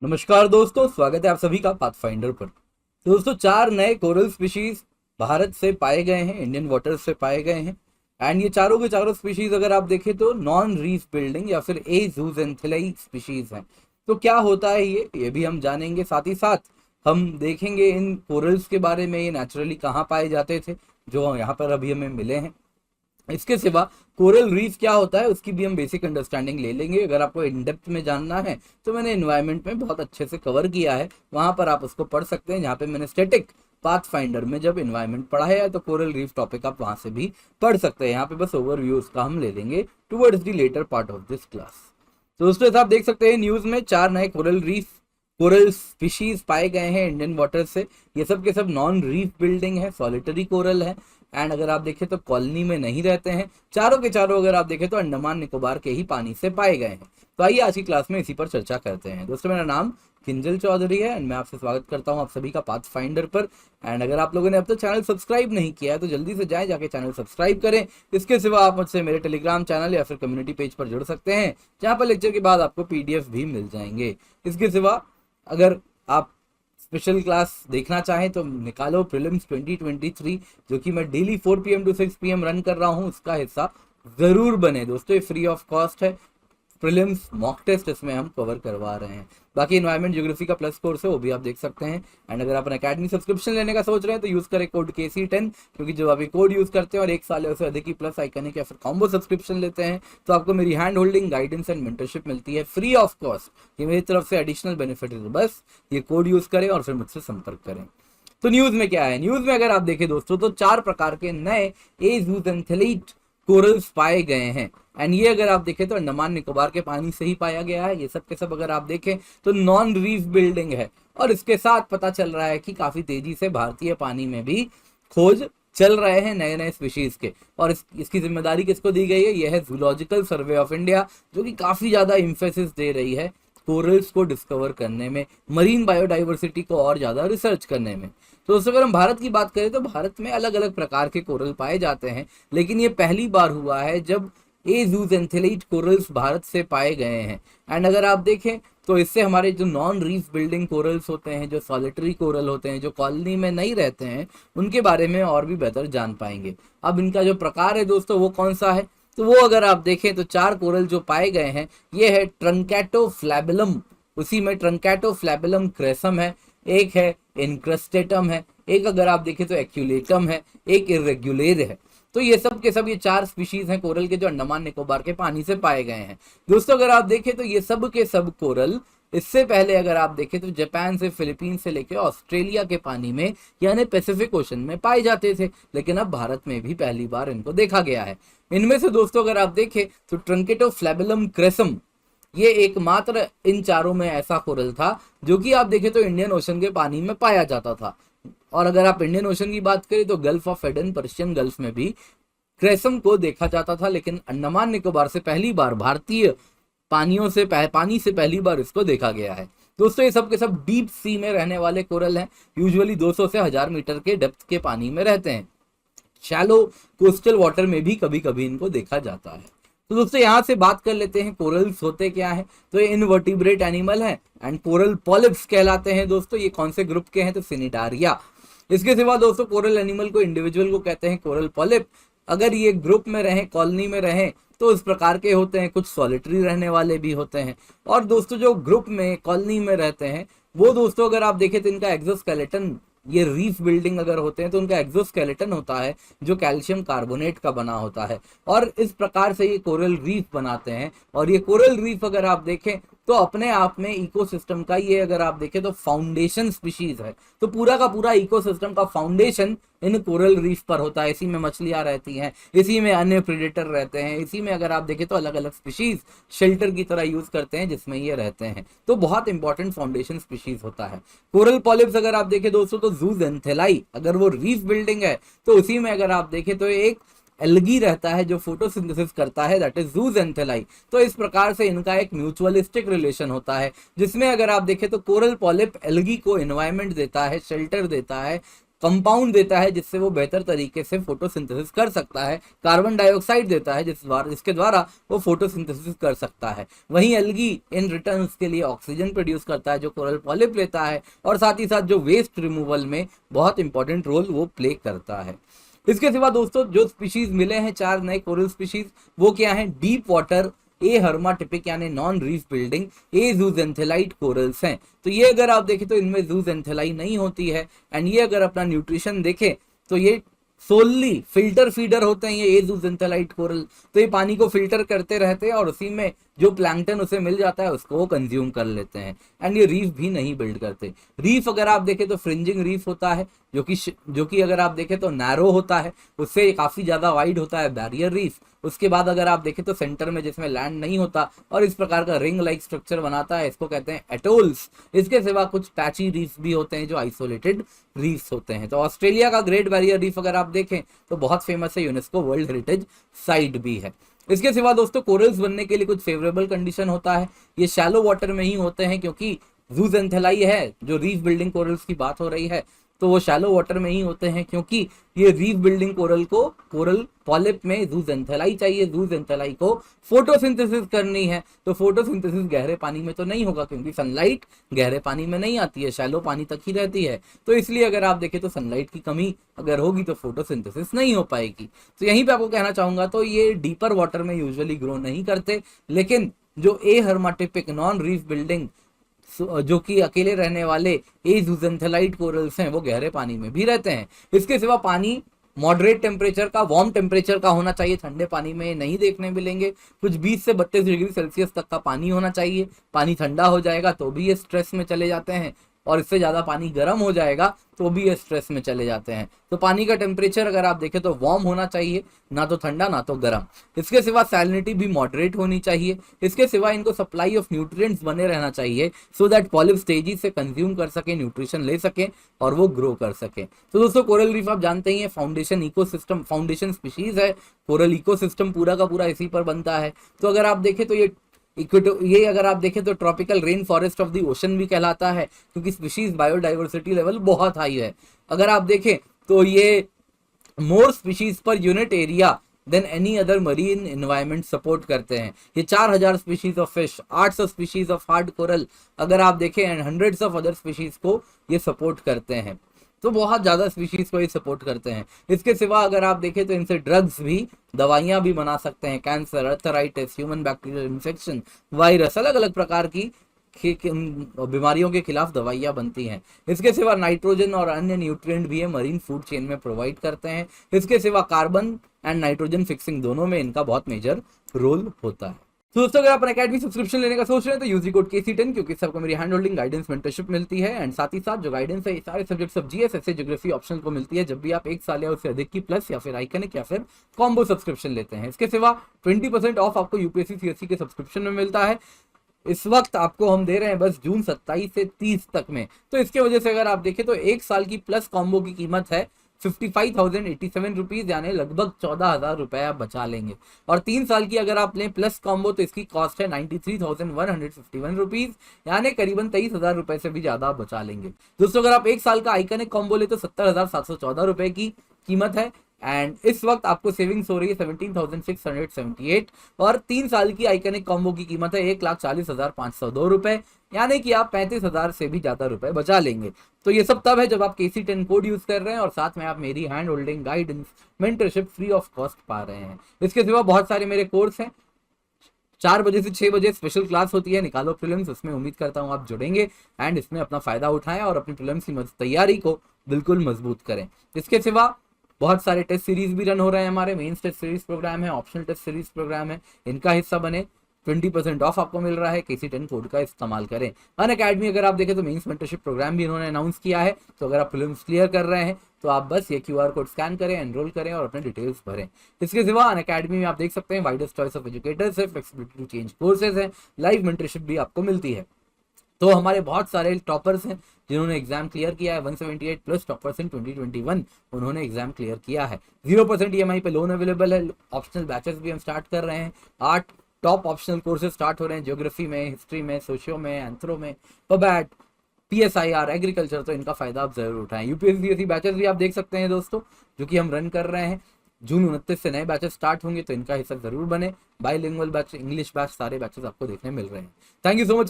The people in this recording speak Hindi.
नमस्कार दोस्तों, स्वागत है आप सभी का पाथफाइंडर पर। तो दोस्तों, चार नए कोरल स्पीशीज भारत से पाए गए हैं, इंडियन वाटर्स से पाए गए हैं। एंड ये चारों के चारों स्पीशीज अगर आप देखें तो नॉन रीफ बिल्डिंग या फिर ए जूजेंथिलाई स्पीशीज हैं। तो क्या होता है ये भी हम जानेंगे। साथ ही साथ हम देखेंगे इन कोरल्स के बारे में, ये नेचुरली कहाँ पाए जाते थे जो यहाँ पर अभी हमें मिले हैं। इसके सिवा कोरल रीफ क्या होता है उसकी भी हम बेसिक अंडरस्टैंडिंग ले लेंगे। अगर आपको इन डेप्थ में जानना है तो मैंने एनवायरनमेंट में बहुत अच्छे से कवर किया है, वहां पर आप उसको पढ़ सकते हैं। जहाँ पे मैंने स्टैटिक पाथ फाइंडर में जब एनवायरनमेंट पढ़ा है तो कोरल रीफ टॉपिक आप वहां से भी पढ़ सकते हैं। यहाँ पे बस ओवरव्यू उसका हम ले लेंगे towards the latter part of this class. तो दोस्तों, आप देख सकते हैं न्यूज में चार नए कोरल स्पीशीज पाए गए हैं इंडियन वाटर से। ये सब के सब नॉन रीफ बिल्डिंग है, सॉलिटरी कोरल है। एंड अगर आप देखें तो कॉलोनी में नहीं रहते हैं। चारों के चारों अगर आप देखें तो अंडमान निकोबार के ही पानी से पाए गए हैं। तो आइए आज की क्लास में इसी पर चर्चा करते हैं। दोस्तों, मेरा नाम किंजल चौधरी है एंड मैं आपसे स्वागत करता हूं आप सभी का पाथ फाइंडर पर। एंड अगर आप लोगों ने अब तक चैनल सब्सक्राइब नहीं किया है तो जल्दी से जाके चैनल सब्सक्राइब करें। इसके सिवा आप मुझसे मेरे टेलीग्राम चैनल या फिर कम्युनिटी पेज पर जुड़ सकते हैं, जहां पर लेक्चर के बाद आपको पीडीएफ भी मिल जाएंगे। इसके सिवा अगर आप स्पेशल क्लास देखना चाहें तो निकालो प्रीलिम्स 2023, जो कि मैं daily 4 PM to 6 PM run कर रहा हूं, उसका हिस्सा जरूर बने दोस्तों। ये फ्री ऑफ कॉस्ट है। प्रीलिम्स मॉक टेस्ट इसमें हम कवर करवा रहे हैं। बाकी एनवायरमेंट ज्योग्राफी का प्लस कोर्स है, वो भी आप देख सकते हैं। एंड अगर आप अकेडमी सब्सक्रिप्शन लेने का सोच रहे हैं तो यूज करें कोड KC10, क्योंकि जब आप ये कोड यूज करते हैं और 1 साल या उससे अधिक की प्लस आइकनिक या फिर कॉम्बो सब्सक्रिप्शन लेते हैं तो आपको मेरी hand holding guidance and mentorship मिलती है फ्री ऑफ कॉस्ट। ये मेरी तरफ से एडिशनल बेनिफिट है। बस ये कोड यूज करें और फिर मुझसे संपर्क करें। तो न्यूज में क्या है, न्यूज में अगर आप देखें दोस्तों तो 4 प्रकार के नए ए जूजेंथिलाइट कोरल्स पाए गए हैं। एंड ये अगर आप देखें तो अंडमान निकोबार के पानी से ही पाया गया है। ये सब के सब अगर आप देखें तो नॉन रीफ बिल्डिंग है। और इसके साथ पता चल रहा है कि काफी तेजी से भारतीय पानी में भी खोज चल रहे हैं नए नए स्पीशीज के। और इसकी जिम्मेदारी किसको दी गई है? यह है जूलॉजिकल सर्वे ऑफ इंडिया, जो कि काफी ज्यादा इंफेसिस दे रही है कोरल्स को डिस्कवर करने में, मरीन बायोडाइवर्सिटी को और ज्यादा रिसर्च करने में। तो दोस्तों, अगर हम भारत की बात करें तो भारत में अलग अलग प्रकार के कोरल पाए जाते हैं, लेकिन ये पहली बार हुआ है जब ए जूजेंथिलाइट कोरल्स भारत से पाए गए हैं। एंड अगर आप देखें तो इससे हमारे जो नॉन रीफ बिल्डिंग कोरल्स होते हैं, जो सॉलिटरी कोरल होते हैं, जो कॉलोनी में नहीं रहते हैं, उनके बारे में और भी बेहतर जान पाएंगे। अब इनका जो प्रकार है दोस्तों वो कौन सा है, तो वो अगर आप देखें तो 4 कोरल जो पाए गए हैं ये है ट्रंकेटोफ्लैबुलम, उसी में ट्रंकेटोफ्लैबुलम क्रेसम है, एक है इनक्रस्टेटम है, एक अगर आप देखें तो एक्यूलेटम है, एक इर्रेगुलेर है। तो ये सब के सब ये 4 स्पीशीज हैं कोरल के जो अंडमान निकोबार के पानी से पाए गए हैं। दोस्तों, अगर आप देखें तो ये सब के सब कोरल इससे पहले अगर आप देखें तो जापान से, फिलीपींस से लेकर ऑस्ट्रेलिया के पानी में यानी पैसिफिक ओशन में पाए जाते थे, लेकिन अब भारत में भी पहली बार इनको देखा गया है। इनमें से दोस्तों अगर आप देखें तो ट्रंकेटोफ्लैबुलम क्रेसम ये एकमात्र इन चारों में ऐसा कोरल था जो कि आप देखें तो इंडियन ओशन के पानी में पाया जाता था। और अगर आप इंडियन ओशन की बात करें तो gulf of Aden, Persian gulf में भी क्रेसम को देखा जाता था, लेकिन अंडमान निकोबार से पहली बार भारतीय पानी से पहली बार इसको देखा गया है। दोस्तों, ये सब के सब डीप सी में रहने वाले कोरल हैं। यूजुअली 200 से 1000 मीटर के डेप्थ के पानी में रहते हैं। शैलो कोस्टल वाटर में भी कभी कभी इनको देखा जाता है। तो दोस्तों, यहाँ से बात कर लेते हैं कोरल्स होते क्या हैं। तो ये इनवर्टिब्रेट एनिमल है एंड कोरल पॉलिप्स कहलाते हैं। दोस्तों, ये कौन से ग्रुप के हैं? तो सिनिडारिया। इसके सिवा दोस्तों कोरल एनिमल को, इंडिविजुअल को कहते हैं कोरल पॉलिप। अगर ये ग्रुप में रहें, कॉलोनी में रहें तो इस प्रकार के होते हैं। कुछ सॉलिटरी रहने वाले भी होते हैं। और दोस्तों जो ग्रुप में, कॉलोनी में रहते हैं वो दोस्तों अगर आप देखें तो इनका एक्सोस्केलेटन, ये रीफ बिल्डिंग अगर होते हैं तो उनका एक्सोस्केलेटन होता है जो कैल्शियम कार्बोनेट का बना होता है। और इस प्रकार से ये कोरल रीफ बनाते हैं। और ये कोरल रीफ अगर आप देखें तो अपने आप में इकोसिस्टम का, ये अगर आप देखें तो फाउंडेशन स्पीशीज है। तो पूरा का पूरा इकोसिस्टम का फाउंडेशन इन कोरल रीफ पर होता है। इसी में मछलियां रहती हैं, इसी में अन्य प्रेडेटर रहते हैं, इसी में अगर आप देखें तो अलग अलग स्पीशीज शेल्टर की तरह यूज करते हैं जिसमें ये रहते हैं। तो बहुत इंपॉर्टेंट फाउंडेशन स्पीशीज होता है। कोरल पॉलिप्स अगर आप देखें दोस्तों तो जूजेंथिलाई, अगर वो रीफ बिल्डिंग है तो उसी में अगर आप देखें तो एक एल्गी रहता है जो फोटोसिंथेसिस करता है, दैट इज जूजेंथिलाई। तो इस प्रकार से इनका एक म्यूचुअलिस्टिक रिलेशन होता है, जिसमें अगर आप देखें तो कोरल पॉलिप एल्गी को एनवायरनमेंट देता है, शेल्टर देता है, कंपाउंड देता है जिससे वो बेहतर तरीके से फोटोसिंथेसिस कर सकता है, कार्बन डाइऑक्साइड देता है जिसके द्वारा वो फोटोसिंथेसिस कर सकता है। वहीं एल्गी इन रिटर्न उसके लिए ऑक्सीजन प्रोड्यूस करता है जो कोरल पॉलिप लेता है, और साथ ही साथ जो वेस्ट रिमूवल में बहुत इंपॉर्टेंट रोल वो प्ले करता है। इसके सिवा दोस्तों जो स्पीशीज मिले हैं 4 नए कोरल स्पीशीज, वो क्या है, डीप वाटर ए हर्माटिपिक यानी नॉन रीफ बिल्डिंग ए जूजेंथेलाइट कोरल्स हैं। तो ये अगर आप देखें तो इनमें जूजेंथेलाई नहीं होती है, एंड ये अगर अपना न्यूट्रिशन देखें तो ये सोलली फिल्टर फीडर होते हैं ये जूजेंथेलाइट कोरल। तो ये पानी को फिल्टर करते रहते हैं और उसी में जो प्लैंकटन उसे मिल जाता है उसको वो कंज्यूम कर लेते हैं, एंड ये रीफ भी नहीं बिल्ड करते। रीफ अगर आप देखें तो फ्रिंजिंग रीफ होता है जो कि अगर आप देखें तो नैरो होता है, उससे काफी ज्यादा वाइड होता है बैरियर रीफ। उसके बाद अगर आप देखें तो सेंटर में जिसमें लैंड नहीं होता और इस प्रकार का रिंग लाइक स्ट्रक्चर बनाता है, इसको कहते हैं एटोल्स। इसके सिवा कुछ पैची रीफ भी होते हैं जो आइसोलेटेड रीफ्स होते हैं। तो ऑस्ट्रेलिया का ग्रेट बैरियर रीफ अगर आप देखें तो बहुत फेमस है, यूनेस्को वर्ल्ड हेरिटेज साइट भी है। इसके सिवा दोस्तों कोरल्स बनने के लिए कुछ फेवरेबल कंडीशन होता है, ये शैलो वाटर में ही होते हैं क्योंकि जूजेंथेलाई है जो रीफ बिल्डिंग कोरल्स की बात हो रही है, तो वो शैलो वाटर में ही होते हैं क्योंकि ये रीफ बिल्डिंग कोरल को कोरल पॉलिप में जूजेंथेलाई चाहिए। जूजेंथेलाई को फोटोसिंथेसिस करनी है, तो फोटोसिंथेसिस गहरे पानी में तो नहीं होगा क्योंकि सनलाइट गहरे पानी में नहीं आती है, शैलो पानी तक ही रहती है। तो इसलिए अगर आप देखें तो सनलाइट की कमी अगर होगी तो फोटोसिंथेसिस नहीं हो पाएगी। तो यहीं पे आपको कहना चाहूंगा तो ये डीपर वाटर में यूजुअली ग्रो नहीं करते, लेकिन जो ए हर्माटिपिक नॉन रीफ बिल्डिंग जो कि अकेले रहने वाले ए जूजेंथेलाइट कोरल्स हैं वो गहरे पानी में भी रहते हैं। इसके सिवा पानी मॉडरेट टेम्परेचर का, वार्म टेम्परेचर का होना चाहिए, ठंडे पानी में नहीं देखने मिलेंगे। कुछ 20 से 32 डिग्री सेल्सियस तक का पानी होना चाहिए। पानी ठंडा हो जाएगा तो भी ये स्ट्रेस में चले जाते हैं, और इससे ज्यादा पानी गर्म हो जाएगा तो भी ये स्ट्रेस में चले जाते हैं। तो पानी का टेम्परेचर अगर आप देखें तो वार्म होना चाहिए, ना तो ठंडा ना तो गर्म। इसके सिवा सैलिनिटी भी मॉडरेट होनी चाहिए। इसके सिवा इनको सप्लाई ऑफ न्यूट्रिएंट्स बने रहना चाहिए सो दैट पॉलिप्स तेजी से कंज्यूम कर सके, न्यूट्रिशन ले सके और वो ग्रो कर सके। तो दोस्तों कोरल रीफ आप जानते ही हैं फाउंडेशन इकोसिस्टम, फाउंडेशन स्पीशीज है। कोरल इकोसिस्टम पूरा का पूरा इसी पर बनता है। तो अगर आप देखें तो ये अगर आप देखें तो tropical rain forest of the ocean भी कहलाता है क्योंकि स्पीशीज बायोडाइवर्सिटी लेवल बहुत हाई है। अगर आप देखें तो ये more species per unit area than any other marine environment support करते हैं। ये 4000 species of fish, 800 species of hard coral अगर आप देखें and hundreds of other species को ये सपोर्ट करते हैं। तो बहुत ज्यादा स्पीशीज को ये सपोर्ट करते हैं। इसके सिवा अगर आप देखें तो इनसे ड्रग्स भी, दवाइयां भी बना सकते हैं। Cancer, arthritis, human bacterial infection, virus, अलग अलग प्रकार की बीमारियों के खिलाफ दवाइयां बनती हैं। इसके सिवा नाइट्रोजन और अन्य न्यूट्रिएंट भी है मरीन फूड चेन में प्रोवाइड करते हैं। इसके सिवा कार्बन एंड नाइट्रोजन फिक्सिंग दोनों में इनका बहुत मेजर रोल होता है। तो दोस्तों अगर आप अकेडमी सब्सक्रिप्शन लेने का सोच रहे हैं तो यूजी कोड KC10 क्योंकि सबको मेरी हैंड होल्डिंग गाइडेंस मेंटरशिप मिलती है, एंड साथ ही साथ जो गाइडेंस है सारे subjects of GS, SA, geography optional को मिलती है जब भी आप 1 साल या उससे अधिक की प्लस या फिर आइकनिक या फिर कॉम्बो सब्सक्रिप्शन लेते हैं। इसके सिवा 20% ऑफ आपको यूपीएससी सीएससी के सब्सक्रिप्शन में मिलता है। इस वक्त आपको हम दे रहे हैं बस जून 27 से 30 तक में। तो इसके वजह से अगर आप देखें तो 1 साल की प्लस कॉम्बो की कीमत है 55,087 रुपीज, यानी लगभग 14,000 रुपए आप बचा लेंगे। और 3 साल की अगर आप लें प्लस कॉम्बो तो इसकी कॉस्ट है 93,151 रुपीज, यानी करीबन 23,000 रुपए से भी ज्यादा आप बचा लेंगे। दोस्तों अगर आप 1 साल का आइकनिक कॉम्बो ले तो 70,714 रुपए की कीमत है, एंड इस वक्त आपको सेविंग्स हो रही है 17,678, और 3 साल की आइकनिक कॉम्बो की कीमत है 1,40,502 रुपए, यानी कि आप 35,000 से भी ज्यादा रुपए बचा लेंगे। तो ये सब तब है जब आप KC10 कोड यूज कर रहे हैं और साथ में आप मेरी hand holding guidance mentorship free of cost पा रहे हैं। इसके सिवा बहुत सारे मेरे कोर्स हैं। 4 बजे से 6 बजे स्पेशल क्लास होती है निकालो प्रीलिम्स, उसमें उम्मीद करता हूँ आप जुड़ेंगे एंड इसमें अपना फायदा उठाएं और अपनी प्रीलिम्स की तैयारी को बिल्कुल मजबूत करें। इसके सिवा बहुत सारे टेस्ट सीरीज भी रन हो रहे हैं हमारे। मेंस टेस्ट सीरीज प्रोग्राम है, ऑप्शनल टेस्ट सीरीज प्रोग्राम है, इनका हिस्सा बने। 20% ऑफ आपको मिल रहा है, KC10 कोड का इस्तेमाल करें। अनअकैडमी अगर आप देखें तो मेंस मेंटरशिप प्रोग्राम भी इन्होंने अनाउंस किया है। तो अगर आप प्रीलिम्स क्लियर कर रहे हैं तो आप बस ये QR कोड स्कैन करें, एनरोल करें और अपने डिटेल्स भरें। इसके सिवा अनअकैडमी में आप देख सकते हैं वाइडेस्ट चॉइस ऑफ एजुकेटर्स है, फ्लेक्सिबिलिटी टू चेंज कोर्सेज है, लाइव मेंटरशिप भी आपको मिलती है। तो हमारे बहुत सारे टॉपर्स हैं जिन्होंने एग्जाम क्लियर किया है। 178 प्लस टॉपर्स इन 2021 उन्होंने एग्जाम क्लियर किया है। 0% EMI पे लोन अवेलेबल है। ऑप्शनल बैचेस भी हम स्टार्ट कर रहे हैं। 8 टॉप ऑप्शनल कोर्सेज स्टार्ट हो रहे हैं ज्योग्राफी में, हिस्ट्री में, सोशियो में, एंथ्रो में, पबैट, PSIR एग्रीकल्चर, तो इनका फायदा आप जरूर उठाएं। UPSC बैचेस भी आप देख सकते हैं दोस्तों, जो कि हम रन कर रहे हैं। जून 29 से नए बैचेस स्टार्ट होंगे, तो इनका हिस्सा जरूर बने। बाईलिंगुअल बैच, इंग्लिश बैच, सारे बैचेस आपको देखने मिल रहे हैं। Thank you so much.